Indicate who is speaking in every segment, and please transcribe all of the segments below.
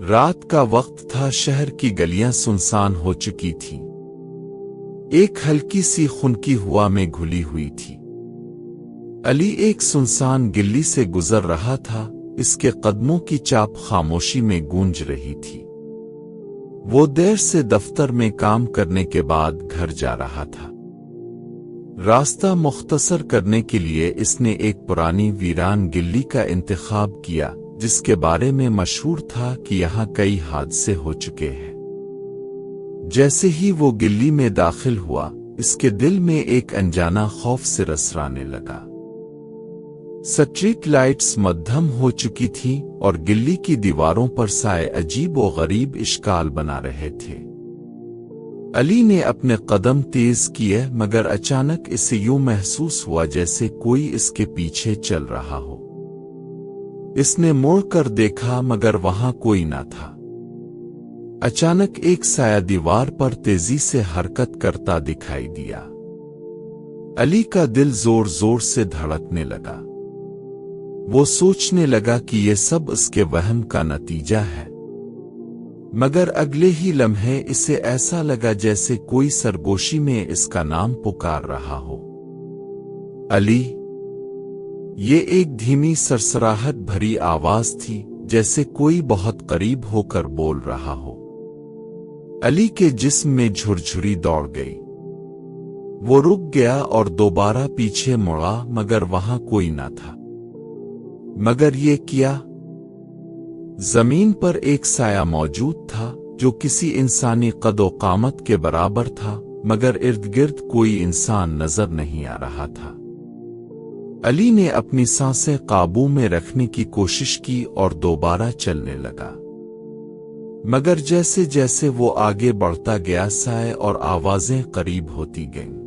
Speaker 1: رات کا وقت تھا، شہر کی گلیاں سنسان ہو چکی تھیں، ایک ہلکی سی خنکی ہوا میں گھلی ہوئی تھی۔ علی ایک سنسان گلی سے گزر رہا تھا، اس کے قدموں کی چاپ خاموشی میں گونج رہی تھی۔ وہ دیر سے دفتر میں کام کرنے کے بعد گھر جا رہا تھا۔ راستہ مختصر کرنے کے لیے اس نے ایک پرانی ویران گلی کا انتخاب کیا، جس کے بارے میں مشہور تھا کہ یہاں کئی حادثے ہو چکے ہیں۔ جیسے ہی وہ گلی میں داخل ہوا، اس کے دل میں ایک انجانا خوف سے رسرانے لگا۔ سٹریٹ لائٹس مدھم ہو چکی تھیں اور گلی کی دیواروں پر سائے عجیب و غریب اشکال بنا رہے تھے۔ علی نے اپنے قدم تیز کیے، مگر اچانک اسے یوں محسوس ہوا جیسے کوئی اس کے پیچھے چل رہا ہو۔ اس نے مڑ کر دیکھا، مگر وہاں کوئی نہ تھا۔ اچانک ایک سایہ دیوار پر تیزی سے حرکت کرتا دکھائی دیا۔ علی کا دل زور زور سے دھڑکنے لگا۔ وہ سوچنے لگا کہ یہ سب اس کے وہم کا نتیجہ ہے، مگر اگلے ہی لمحے اسے ایسا لگا جیسے کوئی سرگوشی میں اس کا نام پکار رہا ہو۔ علی! یہ ایک دھیمی سرسراہٹ بھری آواز تھی، جیسے کوئی بہت قریب ہو کر بول رہا ہو۔ علی کے جسم میں جھرجھری دوڑ گئی۔ وہ رک گیا اور دوبارہ پیچھے مڑا، مگر وہاں کوئی نہ تھا۔ مگر یہ کیا؟ زمین پر ایک سایہ موجود تھا، جو کسی انسانی قد و قامت کے برابر تھا، مگر ارد گرد کوئی انسان نظر نہیں آ رہا تھا۔ علی نے اپنی سانسیں قابو میں رکھنے کی کوشش کی اور دوبارہ چلنے لگا، مگر جیسے جیسے وہ آگے بڑھتا گیا، سائے اور آوازیں قریب ہوتی گئیں۔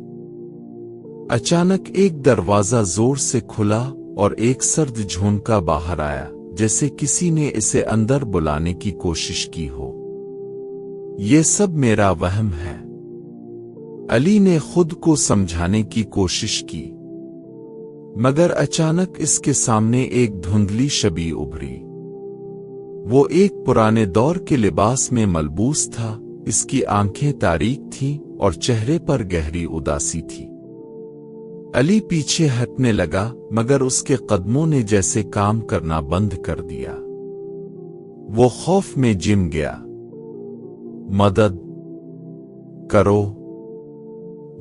Speaker 1: اچانک ایک دروازہ زور سے کھلا اور ایک سرد جھونکا باہر آیا، جیسے کسی نے اسے اندر بلانے کی کوشش کی ہو۔ یہ سب میرا وہم ہے، علی نے خود کو سمجھانے کی کوشش کی، مگر اچانک اس کے سامنے ایک دھندلی شبیہ ابھری۔ وہ ایک پرانے دور کے لباس میں ملبوس تھا، اس کی آنکھیں تاریک تھیں اور چہرے پر گہری اداسی تھی۔ علی پیچھے ہٹنے لگا، مگر اس کے قدموں نے جیسے کام کرنا بند کر دیا۔ وہ خوف میں جم گیا۔ مدد کرو!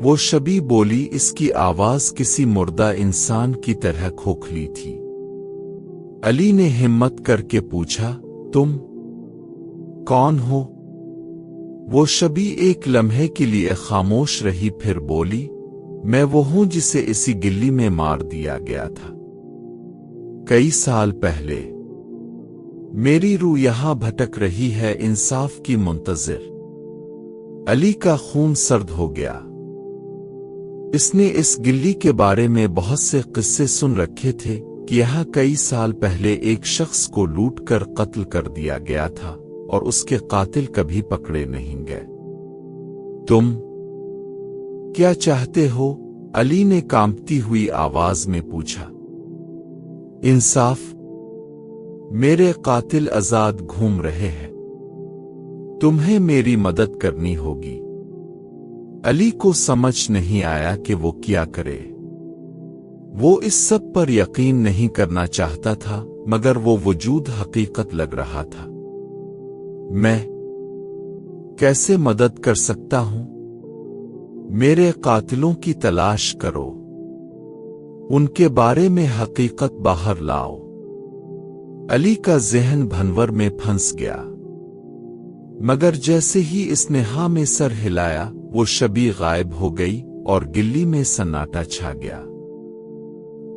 Speaker 1: وہ شبیہ بولی، اس کی آواز کسی مردہ انسان کی طرح کھوکھلی تھی۔ علی نے ہمت کر کے پوچھا، تم کون ہو؟ وہ شبیہ ایک لمحے کے لیے خاموش رہی، پھر بولی، میں وہ ہوں جسے اسی گلی میں مار دیا گیا تھا کئی سال پہلے۔ میری روح یہاں بھٹک رہی ہے، انصاف کی منتظر۔ علی کا خون سرد ہو گیا۔ اس نے اس گلی کے بارے میں بہت سے قصے سن رکھے تھے کہ یہاں کئی سال پہلے ایک شخص کو لوٹ کر قتل کر دیا گیا تھا اور اس کے قاتل کبھی پکڑے نہیں گئے۔ تم کیا چاہتے ہو؟ علی نے کانپتی ہوئی آواز میں پوچھا۔ انصاف! میرے قاتل آزاد گھوم رہے ہیں، تمہیں میری مدد کرنی ہوگی۔ علی کو سمجھ نہیں آیا کہ وہ کیا کرے۔ وہ اس سب پر یقین نہیں کرنا چاہتا تھا، مگر وہ وجود حقیقت لگ رہا تھا۔ میں کیسے مدد کر سکتا ہوں؟ میرے قاتلوں کی تلاش کرو، ان کے بارے میں حقیقت باہر لاؤ۔ علی کا ذہن بھنور میں پھنس گیا، مگر جیسے ہی اس نے ہاں میں سر ہلایا، وہ شبیہ غائب ہو گئی اور گلی میں سناٹا چھا گیا۔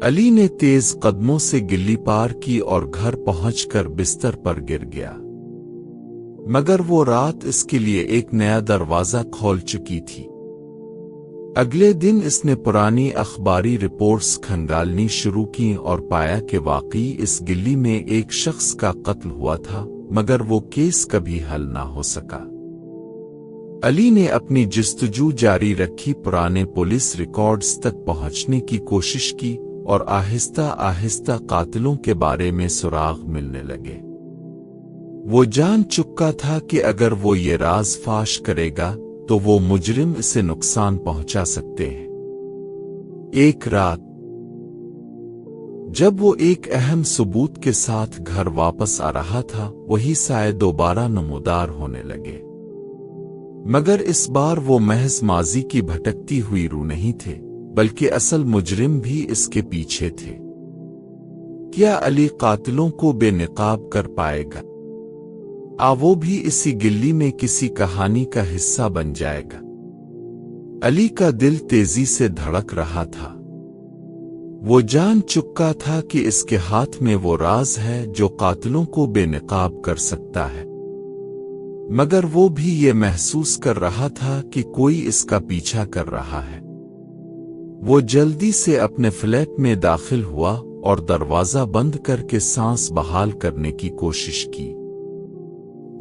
Speaker 1: علی نے تیز قدموں سے گلی پار کی اور گھر پہنچ کر بستر پر گر گیا، مگر وہ رات اس کے لیے ایک نیا دروازہ کھول چکی تھی۔ اگلے دن اس نے پرانی اخباری رپورٹس کھنگالنی شروع کی اور پایا کہ واقعی اس گلی میں ایک شخص کا قتل ہوا تھا، مگر وہ کیس کبھی حل نہ ہو سکا۔ علی نے اپنی جستجو جاری رکھی، پرانے پولیس ریکارڈز تک پہنچنے کی کوشش کی اور آہستہ آہستہ قاتلوں کے بارے میں سراغ ملنے لگے۔ وہ جان چکا تھا کہ اگر وہ یہ راز فاش کرے گا تو وہ مجرم اسے نقصان پہنچا سکتے ہیں۔ ایک رات جب وہ ایک اہم ثبوت کے ساتھ گھر واپس آ رہا تھا، وہی سائے دوبارہ نمودار ہونے لگے، مگر اس بار وہ محض ماضی کی بھٹکتی ہوئی روح نہیں تھے، بلکہ اصل مجرم بھی اس کے پیچھے تھے۔ کیا علی قاتلوں کو بے نقاب کر پائے گا؟ وہ بھی اسی گلی میں کسی کہانی کا حصہ بن جائے گا؟ علی کا دل تیزی سے دھڑک رہا تھا۔ وہ جان چکا تھا کہ اس کے ہاتھ میں وہ راز ہے جو قاتلوں کو بے نقاب کر سکتا ہے، مگر وہ بھی یہ محسوس کر رہا تھا کہ کوئی اس کا پیچھا کر رہا ہے۔ وہ جلدی سے اپنے فلیٹ میں داخل ہوا اور دروازہ بند کر کے سانس بحال کرنے کی کوشش کی،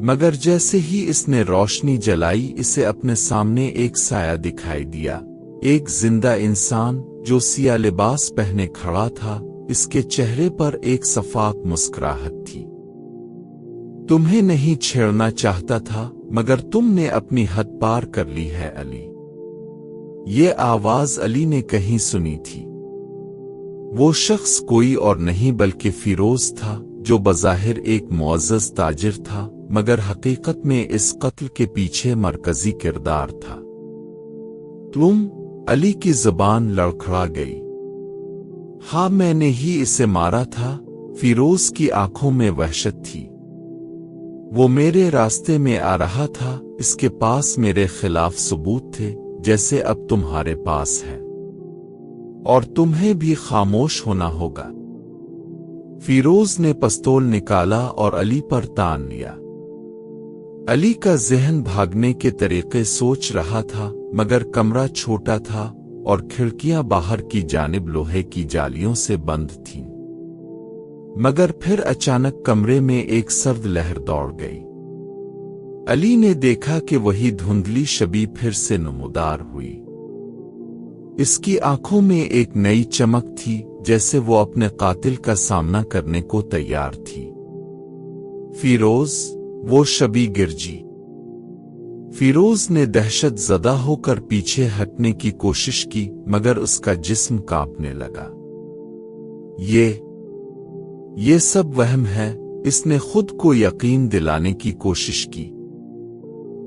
Speaker 1: مگر جیسے ہی اس نے روشنی جلائی، اسے اپنے سامنے ایک سایہ دکھائی دیا، ایک زندہ انسان جو سیاہ لباس پہنے کھڑا تھا۔ اس کے چہرے پر ایک شفاف مسکراہٹ تھی۔ تمہیں نہیں چھیڑنا چاہتا تھا، مگر تم نے اپنی حد پار کر لی ہے علی۔ یہ آواز علی نے کہیں سنی تھی۔ وہ شخص کوئی اور نہیں بلکہ فیروز تھا، جو بظاہر ایک معزز تاجر تھا، مگر حقیقت میں اس قتل کے پیچھے مرکزی کردار تھا۔ تم؟ علی کی زبان لڑکھڑا گئی۔ ہاں، میں نے ہی اسے مارا تھا۔ فیروز کی آنکھوں میں وحشت تھی۔ وہ میرے راستے میں آ رہا تھا، اس کے پاس میرے خلاف ثبوت تھے، جیسے اب تمہارے پاس ہے، اور تمہیں بھی خاموش ہونا ہوگا۔ فیروز نے پستول نکالا اور علی پر تان لیا۔ علی کا ذہن بھاگنے کے طریقے سوچ رہا تھا، مگر کمرہ چھوٹا تھا اور کھڑکیاں باہر کی جانب لوہے کی جالیوں سے بند تھیں۔ مگر پھر اچانک کمرے میں ایک سرد لہر دوڑ گئی۔ علی نے دیکھا کہ وہی دھندلی شبی پھر سے نمودار ہوئی۔ اس کی آنکھوں میں ایک نئی چمک تھی، جیسے وہ اپنے قاتل کا سامنا کرنے کو تیار تھی۔ فیروز، وہ شبی گرجی۔ فیروز نے دہشت زدہ ہو کر پیچھے ہٹنے کی کوشش کی، مگر اس کا جسم کانپنے لگا۔ یہ سب وہم ہے، اس نے خود کو یقین دلانے کی کوشش کی،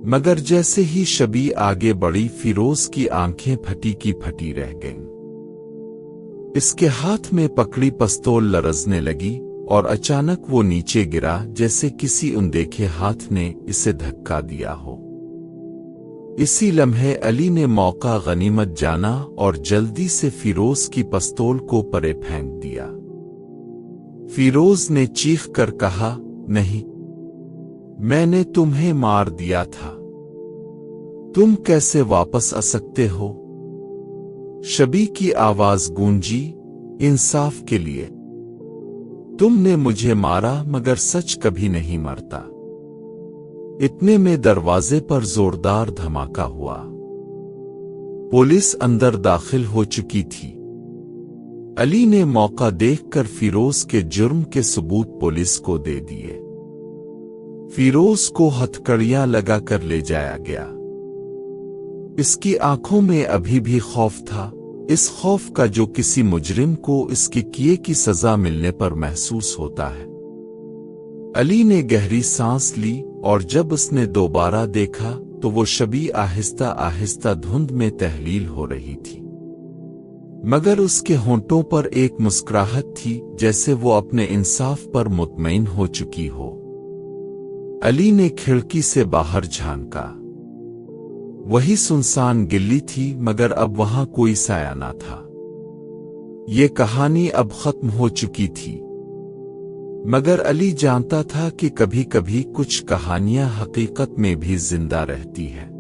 Speaker 1: مگر جیسے ہی شبی آگے بڑھی، فیروز کی آنکھیں پھٹی کی پھٹی رہ گئیں۔ اس کے ہاتھ میں پکڑی پستول لرزنے لگی اور اچانک وہ نیچے گرا، جیسے کسی اندیکھے ہاتھ نے اسے دھکا دیا ہو۔ اسی لمحے علی نے موقع غنیمت جانا اور جلدی سے فیروز کی پستول کو پرے پھینک دیا۔ فیروز نے چیخ کر کہا، نہیں، میں نے تمہیں مار دیا تھا، تم کیسے واپس آ سکتے ہو؟ شبی کی آواز گونجی، انصاف کے لیے تم نے مجھے مارا، مگر سچ کبھی نہیں مرتا۔ اتنے میں دروازے پر زوردار دھماکہ ہوا۔ پولیس اندر داخل ہو چکی تھی۔ علی نے موقع دیکھ کر فیروز کے جرم کے ثبوت پولیس کو دے دیے۔ فیروز کو ہتھکڑیاں لگا کر لے جایا گیا۔ اس کی آنکھوں میں ابھی بھی خوف تھا، اس خوف کا جو کسی مجرم کو اس کے کیے کی سزا ملنے پر محسوس ہوتا ہے۔ علی نے گہری سانس لی، اور جب اس نے دوبارہ دیکھا تو وہ شبی آہستہ آہستہ دھند میں تحلیل ہو رہی تھی، مگر اس کے ہونٹوں پر ایک مسکراہٹ تھی، جیسے وہ اپنے انصاف پر مطمئن ہو چکی ہو۔ علی نے کھڑکی سے باہر جھانکا۔ وہی سنسان گلی تھی، مگر اب وہاں کوئی سایہ نہ تھا۔ یہ کہانی اب ختم ہو چکی تھی، مگر علی جانتا تھا کہ کبھی کبھی کچھ کہانیاں حقیقت میں بھی زندہ رہتی ہیں۔